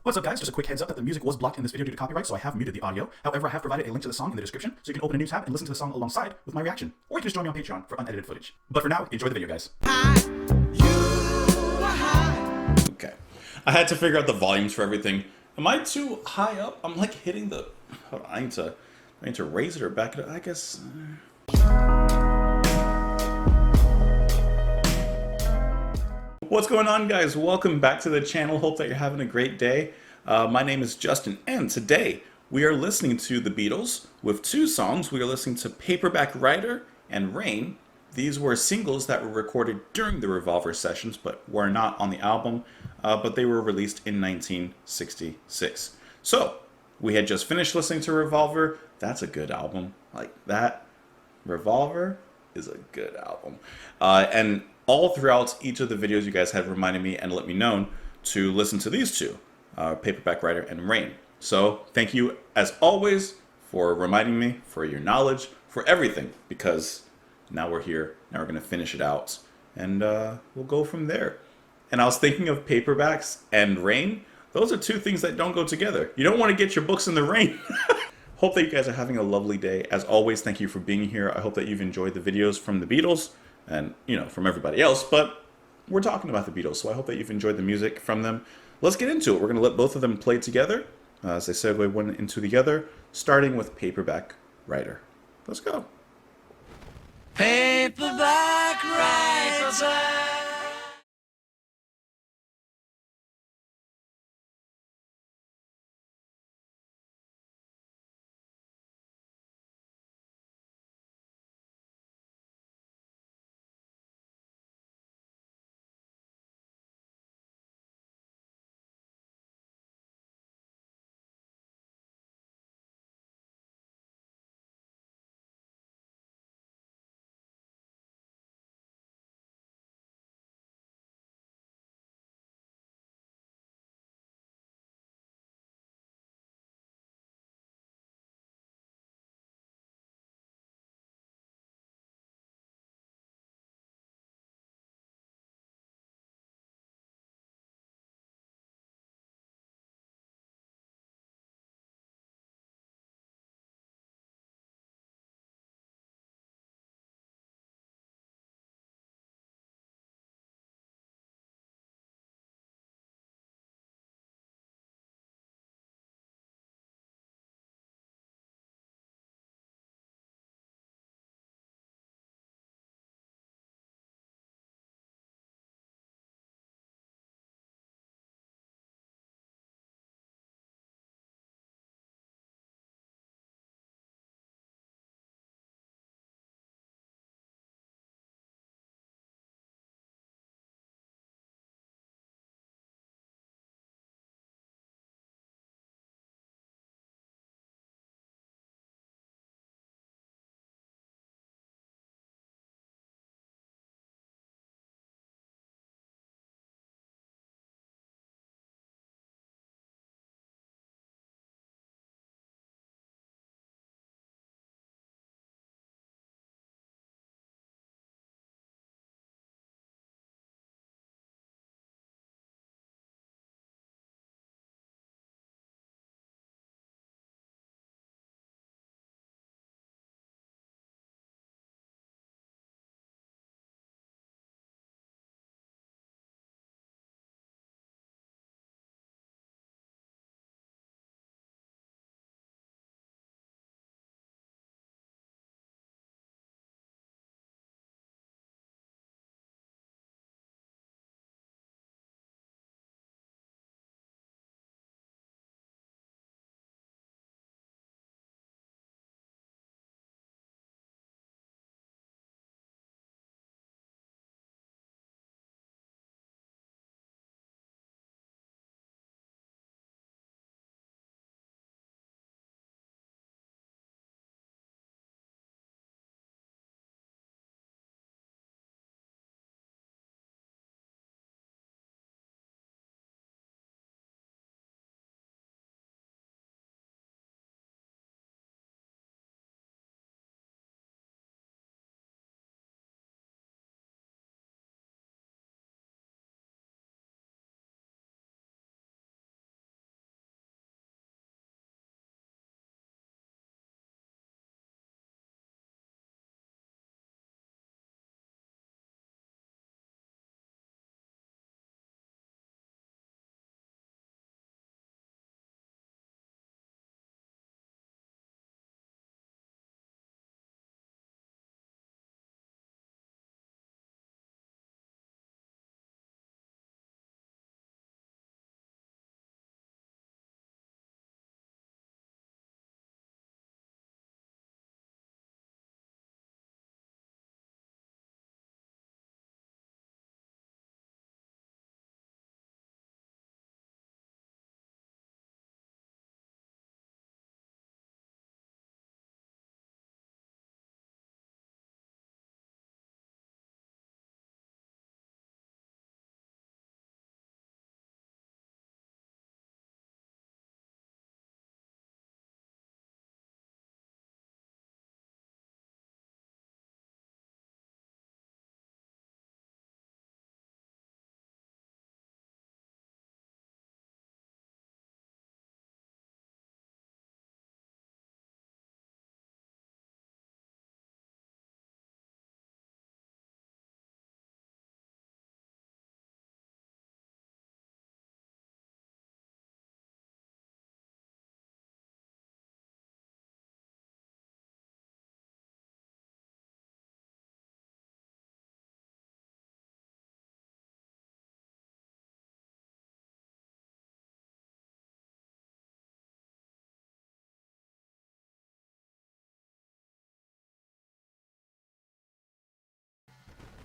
What's up, guys? Just a quick heads up that the music was blocked in this video due to copyright, so I have muted the audio. However, I have provided a link to the song in the description, so you can open a new tab and listen to the song alongside with my reaction. Or you can just join me on Patreon for unedited footage. But for now, enjoy the video, guys. Okay. I had to figure out the volumes for everything. Am I too high up? I'm like hitting the... Hold on, I need to raise it or back it up, I guess. What's going on, guys? Welcome back to the channel. Hope that you're having a great day. My name is Justin, and today we are listening to the Beatles with two songs. We are listening to Paperback Writer and Rain. These were singles that were recorded during the Revolver sessions, but were not on the album, but they were released in 1966. So, we had just finished listening to Revolver. That's a good album. Like that. Revolver is a good album. And all throughout each of the videos, you guys have reminded me and let me know to listen to these two, Paperback Writer and Rain. So thank you, as always, for reminding me, for your knowledge, for everything, because now we're here. Now we're going to finish it out, and we'll go from there. And I was thinking of paperbacks and rain. Those are two things that don't go together. You don't want to get your books in the rain. Hope that you guys are having a lovely day. As always, thank you for being here. I hope that you've enjoyed the videos from the Beatles and, you know, from everybody else, but we're talking about the Beatles, so I hope that you've enjoyed the music from them. Let's get into it. We're going to let both of them play together as they segue one into the other, starting with Paperback Writer. Let's go. Paperback writer.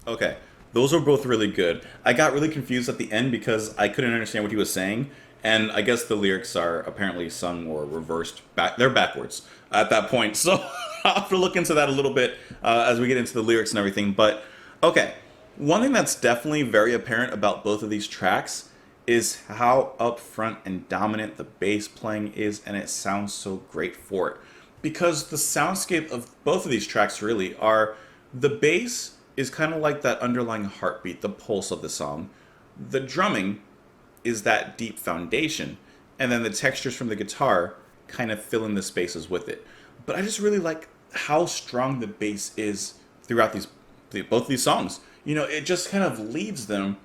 Okay, those were both really good. I got really confused at the end because I couldn't understand what he was saying, and I guess the lyrics are apparently sung or reversed back. They're backwards at that point, so I'll have to look into that a little bit as we get into the lyrics and everything. But okay, one thing that's definitely very apparent about both of these tracks is how upfront and dominant the bass playing is, and it sounds so great for it. Because the soundscape of both of these tracks really are the bass is kind of like that underlying heartbeat, the pulse of the song. The drumming is that deep foundation, and then the textures from the guitar kind of fill in the spaces with it. But I just really like how strong the bass is throughout both of these songs. You know, it just kind of leads them,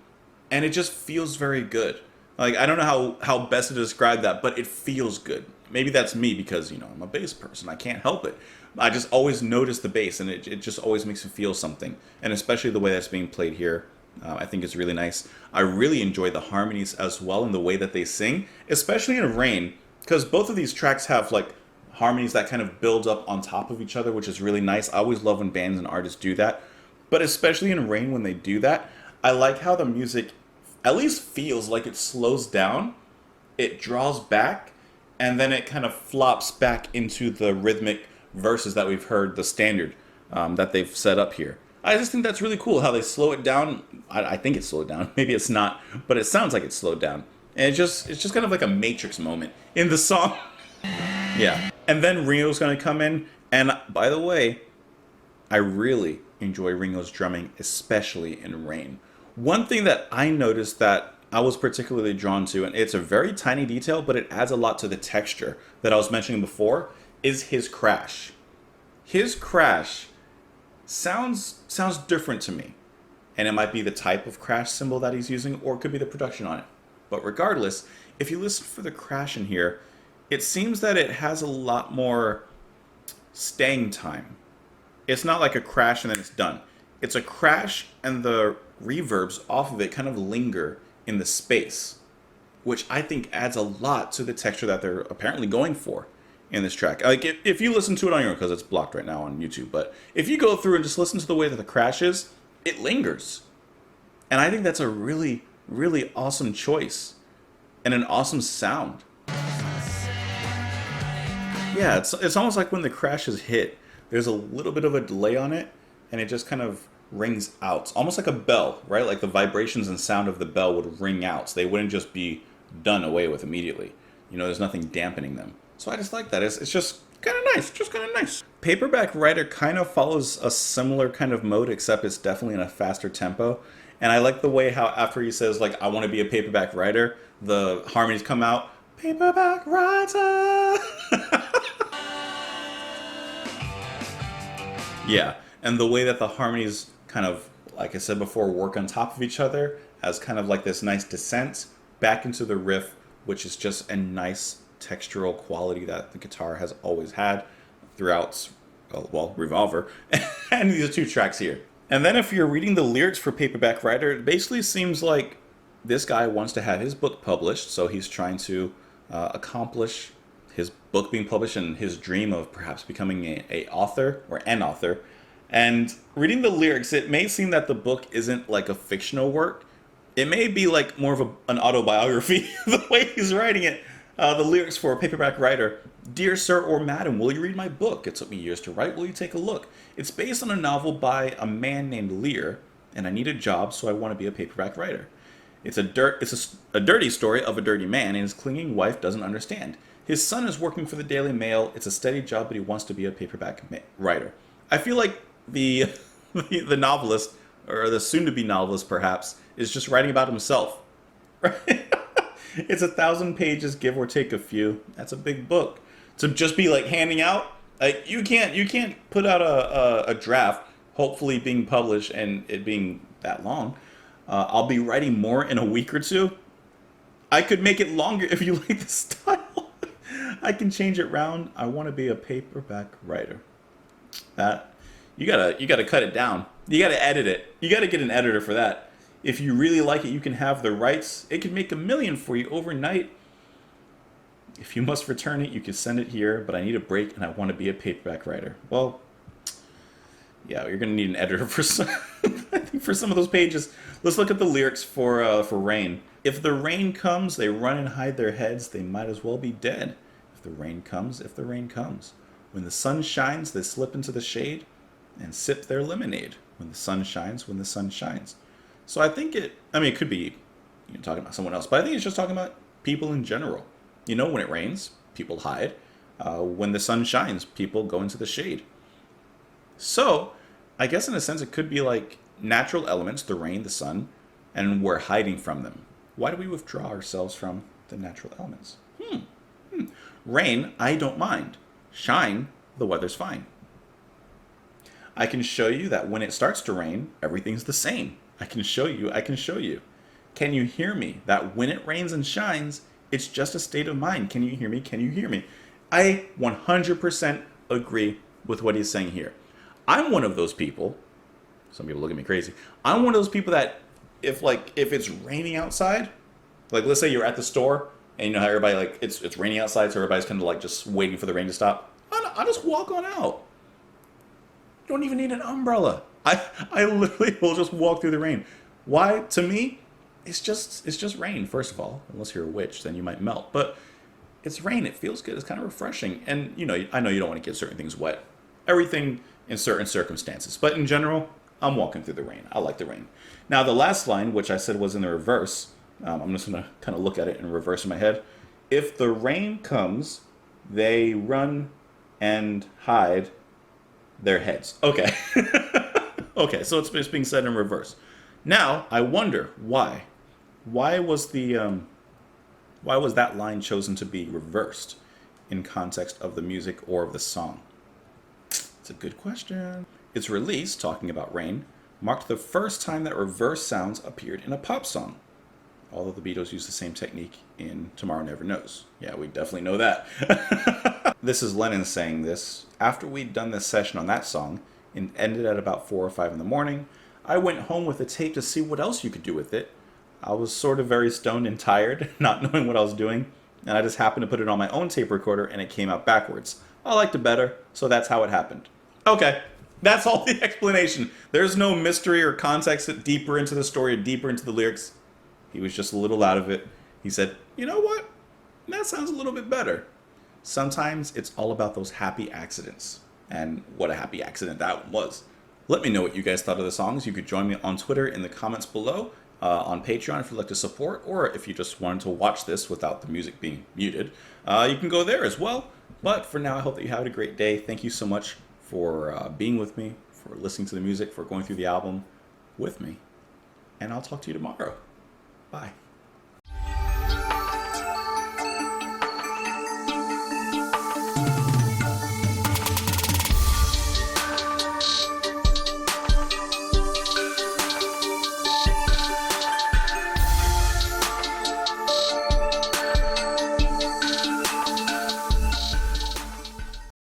and it just feels very good. Like, I don't know how best to describe that, but it feels good. Maybe that's me because, you know, I'm a bass person. I can't help it. I just always notice the bass, and it just always makes me feel something. And especially the way that's being played here, I think it's really nice. I really enjoy the harmonies as well and the way that they sing, especially in Rain, because both of these tracks have like harmonies that kind of build up on top of each other, which is really nice. I always love when bands and artists do that. But especially in Rain, when they do that, I like how the music at least feels like it slows down, it draws back, and then it kind of flops back into the rhythmic verses that we've heard, the standard that they've set up here. I just think that's really cool how they slow it down. I think it's slowed down. Maybe it's not, but it sounds like it's slowed down. And it's just kind of like a Matrix moment in the song. Yeah. And then Ringo's going to come in. And by the way, I really enjoy Ringo's drumming, especially in Rain. One thing that I noticed that I was particularly drawn to, and it's a very tiny detail, but it adds a lot to the texture that I was mentioning before, is his crash. His crash sounds different to me. And it might be the type of crash cymbal that he's using, or it could be the production on it. But regardless, if you listen for the crash in here, it seems that it has a lot more staying time. It's not like a crash and then it's done. It's a crash and the reverbs off of it kind of linger in the space, which I think adds a lot to the texture that they're apparently going for in this track. Like, if you listen to it on your own, because it's blocked right now on YouTube, but if you go through and just listen to the way that the crash is, it lingers. And I think that's a really, really awesome choice and an awesome sound. Yeah, it's almost like when the crash is hit, there's a little bit of a delay on it, and it just kind of rings out. Almost like a bell, right? Like the vibrations and sound of the bell would ring out. So they wouldn't just be done away with immediately. You know, there's nothing dampening them. So I just like that. It's just kind of nice. Just kind of nice. Paperback Writer kind of follows a similar kind of mode, except it's definitely in a faster tempo. And I like the way how after he says, like, I want to be a paperback writer, the harmonies come out. Paperback writer! Yeah, and the way that the harmonies kind of, like I said before, work on top of each other as kind of like this nice descent back into the riff, which is just a nice textural quality that the guitar has always had throughout, well, Revolver, and these two tracks here. And then if you're reading the lyrics for Paperback Writer, it basically seems like this guy wants to have his book published, so he's trying to accomplish his book being published and his dream of perhaps becoming a author or an author. And reading the lyrics, it may seem that the book isn't like a fictional work. It may be like more of an autobiography, the way he's writing it. The lyrics for Paperback Writer. Dear Sir or Madam, will you read my book? It took me years to write. Will you take a look? It's based on a novel by a man named Lear, and I need a job, so I want to be a paperback writer. It's a dirty story of a dirty man, and his clinging wife doesn't understand. His son is working for the Daily Mail. It's a steady job, but he wants to be a paperback writer. I feel like the novelist, or the soon-to-be novelist perhaps, is just writing about himself. Right? It's 1,000 pages, give or take a few. That's a big book. To just be like handing out, like you can't put out a draft, hopefully being published and it being that long. I'll be writing more in a week or two. I could make it longer if you like the style. I can change it round. I want to be a paperback writer. That you gotta cut it down. You gotta edit it. You gotta get an editor for that. If you really like it, you can have the rights. It could make $1 million for you overnight. If you must return it, you can send it here, but I need a break and I want to be a paperback writer. Well, yeah, you're going to need an editor for I think for some of those pages, let's look at the lyrics for Rain. If the rain comes, they run and hide their heads. They might as well be dead. If the rain comes, if the rain comes. When the sun shines, they slip into the shade and sip their lemonade. When the sun shines, when the sun shines. So I think it could be talking about someone else, but I think it's just talking about people in general. When it rains, people hide. When the sun shines, people go into the shade. So I guess in a sense it could be like natural elements, the rain, the sun, and we're hiding from them. Why do we withdraw ourselves from the natural elements? Rain, I don't mind. Shine, the weather's fine. I can show you that when it starts to rain, everything's the same. I can show you. Can you hear me? That when it rains and shines, it's just a state of mind. Can you hear me? Can you hear me? I 100% agree with what he's saying here. I'm one of those people. Some people look at me crazy. I'm one of those people that if it's raining outside, like let's say you're at the store and you know how everybody it's raining outside, so everybody's kind of just waiting for the rain to stop. I just walk on out. You don't even need an umbrella. I literally will just walk through the rain. Why? To me, it's just rain. First of all, unless you're a witch, then you might melt. But it's rain. It feels good. It's kind of refreshing. And I know you don't want to get certain things wet. Everything in certain circumstances. But in general, I'm walking through the rain. I like the rain. Now the last line, which I said was in the reverse, I'm just going to kind of look at it in reverse in my head. If the rain comes, they run and hide their heads. Okay. Okay, so it's being said in reverse. Now, I wonder why. Why was that line chosen to be reversed in context of the music or of the song? It's a good question. Its release, talking about rain, marked the first time that reverse sounds appeared in a pop song. Although the Beatles used the same technique in Tomorrow Never Knows. Yeah, we definitely know that. This is Lennon saying this. After we'd done this session on that song, and ended at about 4 or 5 in the morning, I went home with the tape to see what else you could do with it. I was sort of very stoned and tired, not knowing what I was doing, and I just happened to put it on my own tape recorder and it came out backwards. I liked it better, so that's how it happened. Okay, that's all the explanation. There's no mystery or context deeper into the story or deeper into the lyrics. He was just a little out of it. He said, you know what? That sounds a little bit better. Sometimes it's all about those happy accidents. And what a happy accident that one was. Let me know what you guys thought of the songs. You could join me on Twitter in the comments below, on Patreon if you'd like to support, or if you just wanted to watch this without the music being muted, you can go there as well. But for now, I hope that you have a great day. Thank you so much for being with me, for listening to the music, for going through the album with me. And I'll talk to you tomorrow. Bye.